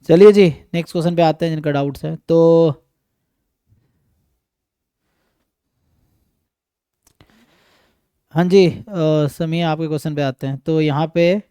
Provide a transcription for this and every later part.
चलिए जी next question पे आते हैं जिनका डाउट्स है। तो हाँ जी समी आपके क्वेश्चन पे आते हैं। तो यहाँ पे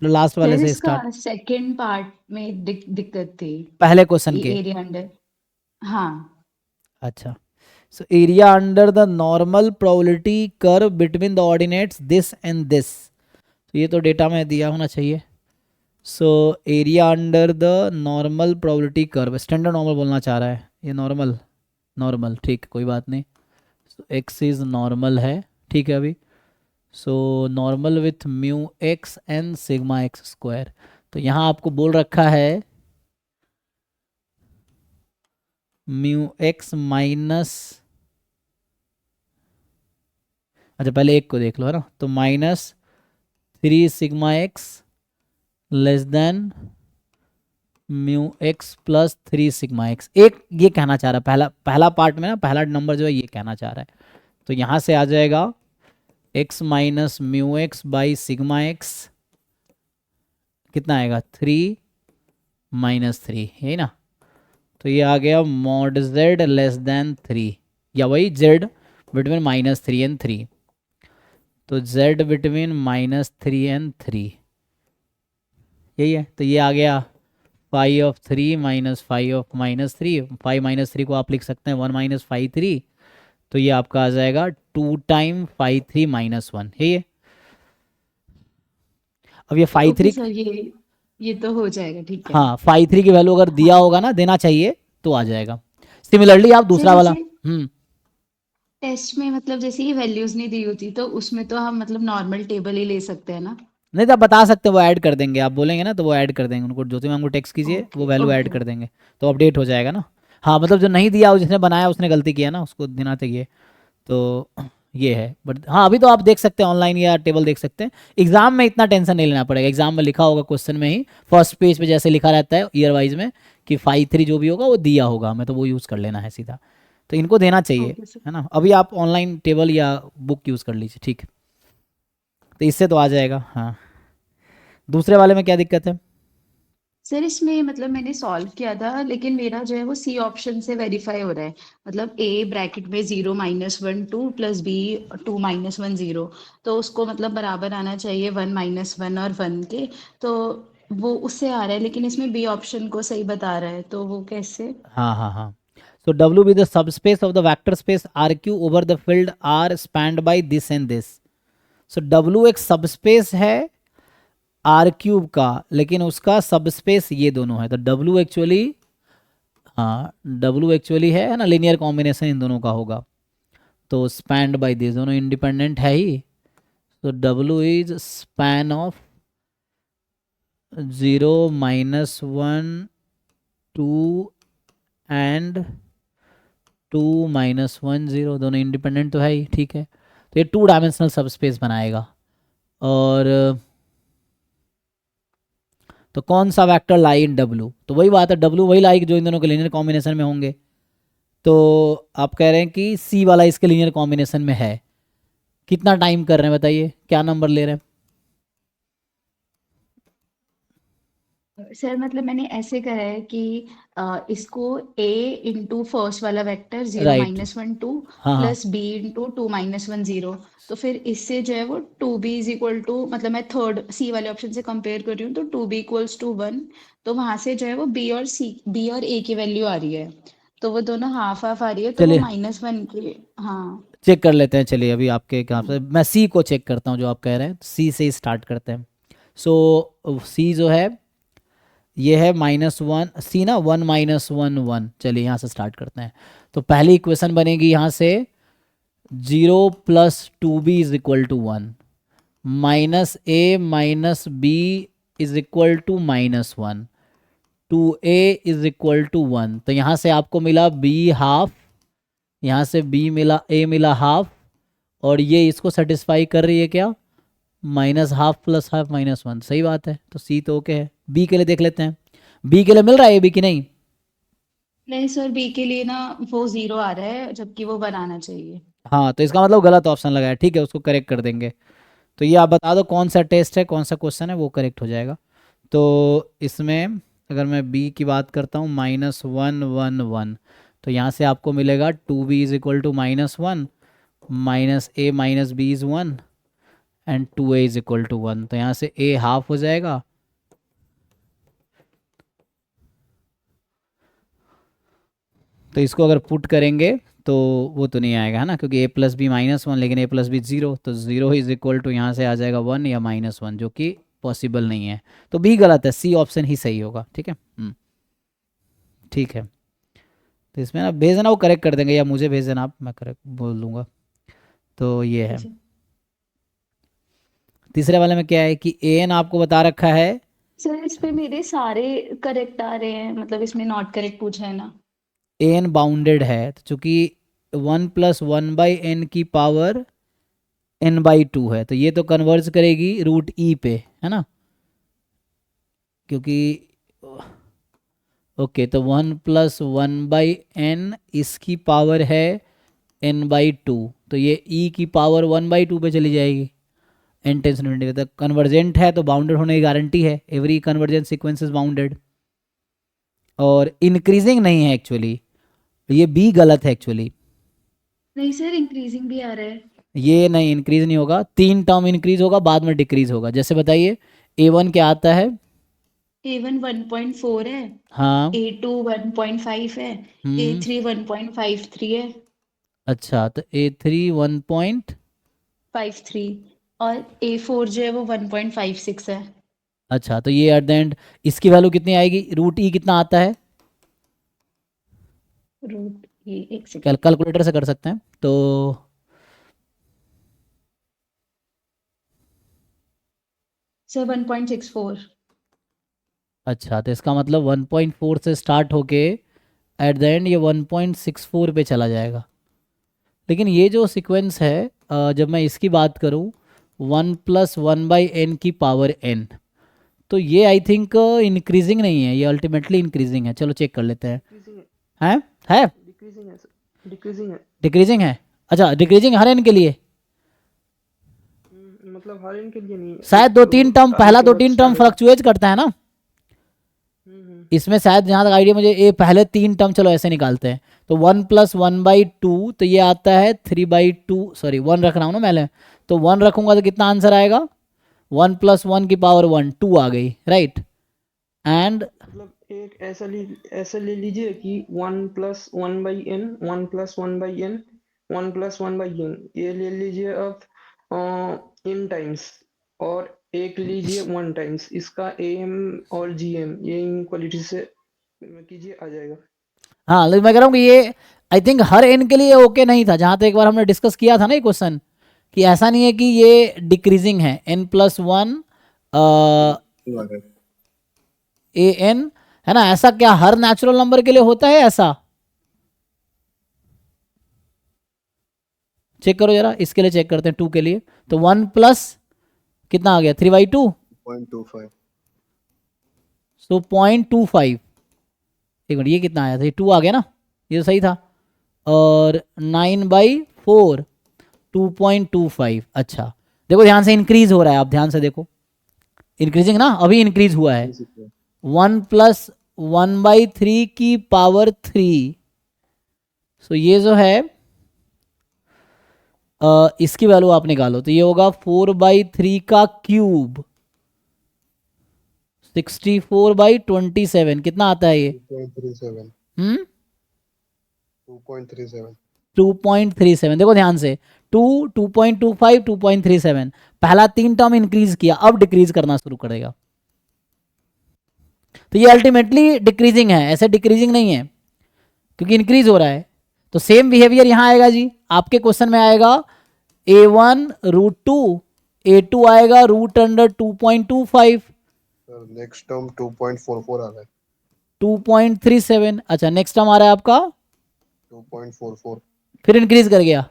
लास्ट वाले सर से इसका स्टार्ट, सेकंड पार्ट में दिक्कत थी। पहले क्वेश्चन के। Area under. हाँ। अच्छा, so area under the normal probability curve between the ordinates this and this, तो ये तो डेटा में दिया होना चाहिए। So area under the normal probability curve, standard normal बोलना चाह रहा है ये, नॉर्मल नॉर्मल ठीक कोई बात नहीं। सो एक्स इज नॉर्मल है, ठीक है अभी। So normal with mu x and sigma x square, तो यहाँ आपको बोल रखा है म्यू एक्स माइनस, अच्छा पहले एक को देख लो है ना, तो minus 3 sigma x less than mu x plus 3 sigma x. एक ये कहना चाह रहा है, पहला पहला पार्ट में ना, पहला नंबर जो है ये कहना चाह रहा है। तो यहाँ से आ जाएगा x minus mu x by sigma x, कितना आएगा 3 - 3, यही ना। तो ये आ गया मॉड जेड लेस देन 3, या वही जेड बिटवीन -3 एंड 3। तो जेड बिटवीन -3 एंड 3, यही है। तो ये आ गया five of 3 minus five of -3, 5 - 3 को आप लिख सकते हैं 1 - 5 3। तो ये आपका आ जाएगा 2 टाइम 5 3 - 1, है ये। अब ये फाइव ओके थ्री सर, ये तो हो जाएगा, ठीक है। हाँ 5 3 की वैल्यू अगर दिया हाँ होगा ना, देना चाहिए, तो आ जाएगा। सिमिलरली आप सर, दूसरा वाला। जैसे हम्म। टेस्ट में मतलब जैसे ये वैल्यूज नहीं दी होती तो उसमें तो हम मतलब नॉर्मल टेबल ही ले सकते हैं ना। नहीं तो आप बता सकते हैं, वो ऐड कर देंगे, आप बोलेंगे ना तो वो ऐड कर देंगे, उनको ज्योति मैम को टेक्स्ट कीजिए, वो ओके वैल्यू ऐड ओके। कर देंगे। तो अपडेट हो जाएगा ना। हाँ मतलब जो नहीं दिया, जिसने बनाया उसने गलती किया ना, उसको देना चाहिए। तो ये है, बट हाँ अभी तो आप देख सकते हैं ऑनलाइन या टेबल देख सकते हैं। एग्जाम में इतना टेंशन नहीं लेना पड़ेगा, एग्जाम में लिखा होगा क्वेश्चन में ही, फर्स्ट पेज पे जैसे लिखा रहता है ईयर वाइज में कि 5 3 जो भी होगा वो दिया होगा हमें, तो वो यूज़ कर लेना है सीधा। तो इनको देना चाहिए, ओके सर। है ना। अभी आप ऑनलाइन टेबल या बुक यूज़ कर लीजिए, ठीक है। तो इससे तो आ जाएगा। हाँ दूसरे वाले में क्या दिक्कत है? सर इसमें मतलब मैंने सॉल्व किया था, लेकिन मेरा जो है वो सी ऑप्शन से वेरीफाई हो रहा है। मतलब ए ब्रैकेट में 0 - 1 2 प्लस बी 2 - 1 0, तो उसको मतलब बराबर आना चाहिए 1 - 1 और 1 के। तो वो उससे आ रहा है, लेकिन इसमें बी ऑप्शन को सही बता रहा है, तो वो कैसे? हाँ हाँ हाँ। So W be the subspace of the vector space R Q over the field R spanned by this and this. So W एक सब स्पेस है आर क्यूब का, लेकिन उसका सब स्पेस ये दोनों है। तो डब्ल्यू एक्चुअली, हाँ डब्ल्यू एक्चुअली है ना, लीनियर कॉम्बिनेशन इन दोनों का होगा। तो स्पैंड बाई दिस, दोनों इंडिपेंडेंट है ही। तो W is span of 0 - 1 2 and 2 - 1 0, दोनों इंडिपेंडेंट तो है ही, ठीक है। तो ये 2 डायमेंशनल सब स्पेस बनाएगा। और तो कौन सा वेक्टर लाई इन डब्ल्यू, तो वही बात है, डब्ल्यू वही लाई जो इन दोनों के लीनियर कॉम्बिनेशन में होंगे। तो आप कह रहे हैं कि सी वाला इसके लीनियर कॉम्बिनेशन में है। कितना टाइम कर रहे हैं बताइए, क्या नंबर ले रहे हैं? सर मतलब मैंने ऐसे करा है कि इसको ए इंटू फर्स्ट वाला vector zero right. Minus one two हाँ हाँ। Plus b into 2 - 1 0। तो फिर इससे जो है वो 2b इज इक्वल टू, मतलब मैं थर्ड सी वाले ऑप्शन से कंपेयर कर रही हूँ, तो 2b इक्वल्स टू 1। तो वहां से जो है वो बी और ए की वैल्यू आ रही है, तो वो दोनों हाफ हाफ आ रही है, तो वो चलिए -1 के। हाँ। चेक कर लेते हैं, चलिए अभी आपके यहाँ से मैं सी को चेक करता हूँ, जो आप कह रहे हैं सी से ही स्टार्ट करते हैं। सो सी जो है ये है -1, सी ना 1 - 1 1, चलिए यहाँ से स्टार्ट करते हैं। तो पहली इक्वेशन बनेगी यहाँ से 0 + 2b is equal to 1, -a - b is equal to -1, 2a is equal to 1। तो यहाँ से आपको मिला b हाफ, यहाँ से b मिला, a मिला हाफ, और ये इसको सेटिस्फाई कर रही है क्या, -½ + ½ -1, सही बात है। तो सी तो ओके है। बी के लिए देख लेते हैं, बी के लिए मिल रहा है ए बी की नहीं। नहीं सर, बी के लिए ना वो 0 आ रहा है, जबकि वो 1 आना चाहिए। हाँ तो इसका मतलब गलत ऑप्शन लगा है, ठीक है उसको करेक्ट कर देंगे। तो ये आप बता दो कौन सा टेस्ट है, कौन सा क्वेश्चन है, वो करेक्ट हो जाएगा। तो इसमें अगर मैं बी की बात करता हूँ -1 1 1, तो यहाँ से आपको मिलेगा 2b is equal to -1, -a minus b is 1 and 2a is equal to 1। तो यहाँ से a हाफ हो जाएगा, तो इसको अगर पुट करेंगे तो वो तो नहीं आएगा है ना, क्योंकि a प्लस बी -1 लेकिन a प्लस बी 0, तो 0 इज इक्वल टू यहाँ से आ जाएगा 1 या -1, जो कि पॉसिबल नहीं है। तो बी गलत है, सी ऑप्शन ही सही होगा। ठीक है, ठीक है। तो इसमें ना भेज देना, वो करेक्ट कर देंगे, या मुझे भेज देना आप, मैं करेक्ट बोल दूंगा। तो ये है। ठीक है तीसरे वाले में क्या है कि ए एन आपको बता रखा है, सर। इस पे मेरे सारे करेक्ट आ रहे हैं, मतलब इसमें नॉट करेक्ट पूछा है ना। ए एन बाउंडेड है, तो चूंकि 1 + 1/n की पावर n/2 है, तो ये तो कन्वर्ज करेगी रूट ई पे, है ना, क्योंकि ओके, तो 1 + 1/n इसकी पावर है n/2, तो ये e की पावर 1/2 पे चली जाएगी। n टेंस तो कन्वर्जेंट है, तो बाउंडेड होने की गारंटी है, every convergent sequence is bounded. और इंक्रीजिंग नहीं है एक्चुअली, ये बी गलत है एक्चुअली, नहीं सर, इंक्रीजिंग भी आ रहा है। ये नहीं, इंक्रीज नहीं होगा, 3 टर्म इंक्रीज होगा, बाद में डिक्रीज होगा। जैसे बताइए, A1 क्या आता है? A1 1.4 है, हाँ। A2 1.5 है, हम्म। A3 1.53 है, अच्छा, तो A3 1 53, और A4 जो है वो 1.56 है। अच्छा, तो ये एट द एंड इसकी वैल्यू कितनी आएगी? रूट ई कितना आता है? रूट ये एक सेकेंड। कैलकुलेटर से कर सकते हैं तो सर 1.64। अच्छा, तो इसका मतलब 1.4 से स्टार्ट होके एट द एंड ये 1.64 पे चला जाएगा। लेकिन ये जो सीक्वेंस है, जब मैं इसकी बात करूँ 1 + 1/n की पावर n, तो ये आई थिंक इंक्रीजिंग नहीं है, ये अल्टीमेटली इंक्रीजिंग है। चलो चेक कर लेते हैं। डिक्रीजिंग है। है डिक्रीजिंग है सर, डिक्रीजिंग है। डिक्रीजिंग है? अच्छा, डिक्रीजिंग हर n के लिए? मतलब हर इनके लिए नहीं, शायद एक दो तीन टर्म, टाइम पहला के दो बाद तीन टर्म स्टार्ट होता फ्लक्चुएट करता है ना है। इसमें, शायद जहाँ तक आइडिया मुझे, ये पहले 3 टर्म चलो ऐसे निकालते हैं, तो 1 + 1/2, तो ये आता है 3/2, सॉरी 1 रख रहा हूँ ना पहले, तो 1 रखूंगा तो कितना आंसर आएगा? 1 + 1 की पावर 1, 2 आ गई, राइट। एंड मतलब एक ऐसा ले लीजिए कि 1 + 1/n, 1 + 1/n, 1 + 1/n, ये ले लीजिए आप इन टाइम्स, और एक लीजिए 1 टाइम्स। इसका am और gm ये इनक्वालिटी से कीजिए, आ जाएगा। हाँ, लेकिन मैं कह रहा हूँ कि ये आई थिंक हर n के लिए ओके नहीं था, जहाँ तक एक बार हमने डिस्कस किया था ना ये क्वेश्चन, कि ऐसा नहीं है कि ये डिक्रीजिंग है, n+1 an, है ना, ऐसा क्या हर नेचुरल नंबर के लिए होता है ऐसा? चेक करो जरा, इसके लिए चेक करते हैं 2 के लिए, तो 1 प्लस कितना आ गया? 3/2, 0.25। सो 0.25। एक मिनट, ये कितना आया था? ये 2 आ गया ना, ये तो सही था। और 9/4, 2.25। अच्छा, देखो ध्यान से इंक्रीज हो रहा है, आप ध्यान से देखो, इंक्रीजिंग ना, अभी इंक्रीज हुआ है। 1 + 1/3 की पावर 3, सो ये जो है इसकी वैल्यू आप निकालो, तो ये होगा 4/3 का क्यूब, 64/27, कितना आता है ये? 2.37। हम्म 2.37। 2.37। देखो ध्यान से, 2, 2.25, 2.37, पहला 3 टर्म इंक्रीज किया, अब डिक्रीज करना शुरू करेगा, तो ये अल्टीमेटली डिक्रीजिंग है, ऐसे डिक्रीजिंग नहीं है, क्योंकि इंक्रीज हो रहा है। तो सेम बिहेवियर यहां आएगा जी, आपके क्वेश्चन में आएगा A1 √2, A2 आएगा √2.25, सर नेक्स्ट टर्म 2.44 आ रहा है। 2.37। अच्छा, नेक्स्ट टर्म आ रहा है आपका 2.44। फिर इंक्रीज कर गया,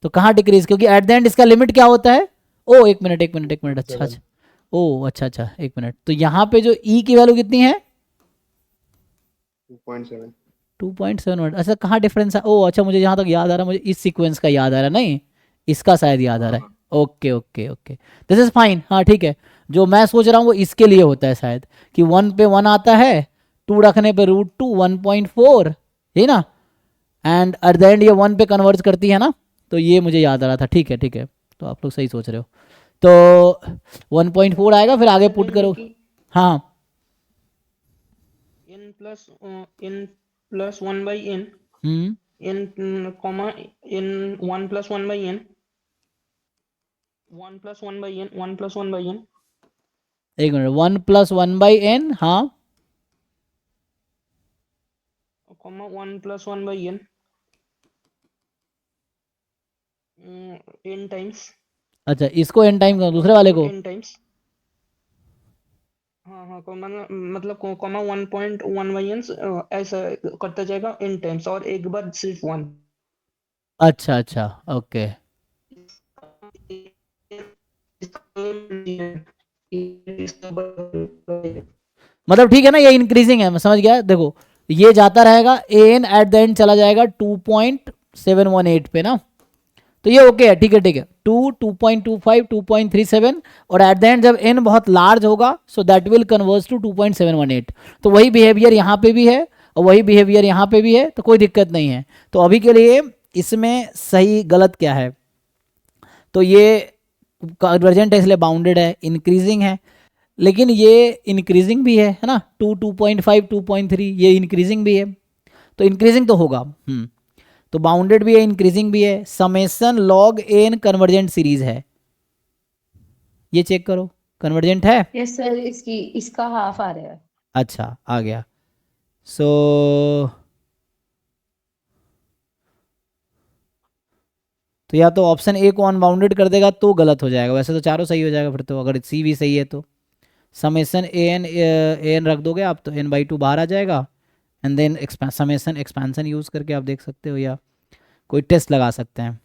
तो कहाँ डिक्रीज? क्योंकि एट द एंड इसका लिमिट क्या होता है? ओ एक मिनट, एक मिनट, एक मिनट, अच्छा 7। अच्छा, ओ अच्छा अच्छा, एक मिनट, तो यहाँ पे जो ई की वैल्यू कितनी है? 2.7। 2.7। अच्छा, कहाँ डिफरेंस है? ओ अच्छा, मुझे जहाँ तक याद आ रहा है, मुझे इस सीक्वेंस का याद आ रहा है, नहीं इसका शायद याद आ रहा है। Okay okay okay, this is fine. हाँ ठीक है, जो मैं सोच रहा हूँ वो इसके लिए होता है शायद, कि 1 पे 1 आता है, 2 रखने पे √2 1.4, यही ना, एंड एट द एंड ये 1 पे कन्वर्ज करती है ना, तो ये मुझे याद आ रहा था। ठीक है ठीक है, तो आप लोग सही सोच रहे हो। तो 1.4 आएगा, फिर आगे ऐसा पुट नहीं है करो। कि हाँ n plus 1 by n, hmm, comma n 1 plus 1 by n, 1 plus 1 by n, 1 plus 1 by n, एक मिनट, 1 + 1/n, हाँ comma 1 plus 1 by n, n times, अच्छा, इसको n टाइम करो, दूसरे वाले को। n times, हाँ हाँ, मतलब कॉमा 1.1 by n, ऐसा करता जाएगा n टाइम्स, और एक बार सिर्फ 1। अच्छा अच्छा, ओके। मतलब ठीक है ना, ये इंक्रीजिंग है, मैं समझ गया। देखो ये जाता रहेगा, an एट द एंड चला जाएगा 2.718 पे ना, तो ये ओके है, ठीक है ठीक है। 2.25 2.37, और एट द एंड जब n बहुत लार्ज होगा, so that will converge to 2.718। तो वही बिहेवियर यहाँ पे भी है और वही बिहेवियर यहाँ पे भी है, तो कोई दिक्कत नहीं है। तो अभी के लिए इसमें सही गलत क्या है, तो ये कन्वर्जेंट है इसलिए बाउंडेड है, इंक्रीजिंग है, लेकिन ये इंक्रीजिंग भी है ना, 2.5 2.3 ये इंक्रीजिंग भी है, तो इंक्रीजिंग तो होगा। तो बाउंडेड भी है, इंक्रीजिंग भी है, summation log n convergent series है, ये चेक करो, कन्वर्जेंट है। यस सर, इसका हाफ आ रहा है। अच्छा आ गया। सो तो या तो ऑप्शन ए को अनबाउंडेड कर देगा तो गलत हो जाएगा, वैसे तो चारों सही हो जाएगा फिर तो, अगर सी भी सही है तो। समेसन ए एन रख दोगे आप तो n/2 बाहर आ जाएगा, and then summation expansion use करके आप देख सकते हो, या कोई टेस्ट लगा सकते हैं।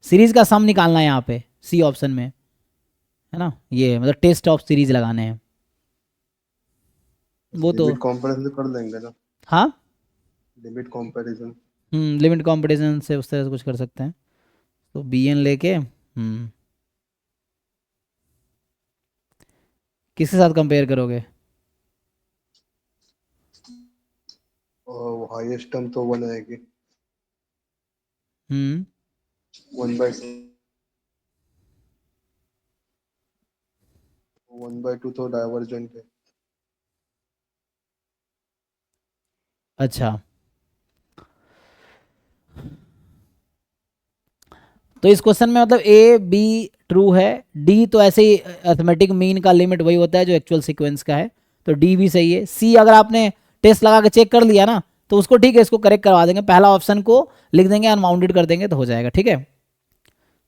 सीरीज का सम निकालना है यहाँ पे सी ऑप्शन में, है ना, ये मतलब टेस्ट ऑफ सीरीज लगाने हैं वो तो। लिमिट कंपैरिजन कर लेंगे ना, हाँ लिमिट कंपैरिजन। लिमिट कंपटीशन से उस तरह से कुछ कर सकते हैं। तो बी एन लेके किसके साथ कंपेयर करोगे? और हाईएस्ट टर्म तो 1 आएगी, हम्म 1/2 तो डाइवर्जेंट है। अच्छा, तो इस क्वेश्चन में मतलब ए बी ट्रू है, डी तो ऐसे ही अर्थमेटिक मीन का लिमिट वही होता है जो एक्चुअल सीक्वेंस का है, तो डी भी सही है। सी अगर आपने टेस्ट लगा के चेक कर लिया ना, तो उसको ठीक है, इसको करेक्ट करवा देंगे, पहला ऑप्शन को लिख देंगे अनबाउंडेड कर देंगे तो हो जाएगा, ठीक है।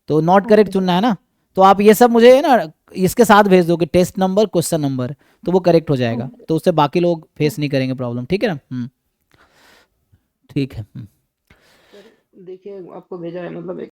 तो नॉट करेक्ट चुनना है ना, तो आप ये सब मुझे ना इसके साथ भेज दोगे, टेस्ट नंबर क्वेश्चन नंबर, तो वो करेक्ट हो जाएगा, तो उससे बाकी लोग फेस नहीं करेंगे प्रॉब्लम, ठीक है ना। ठीक है। सर देखिए, आपको भेजा है, मतलब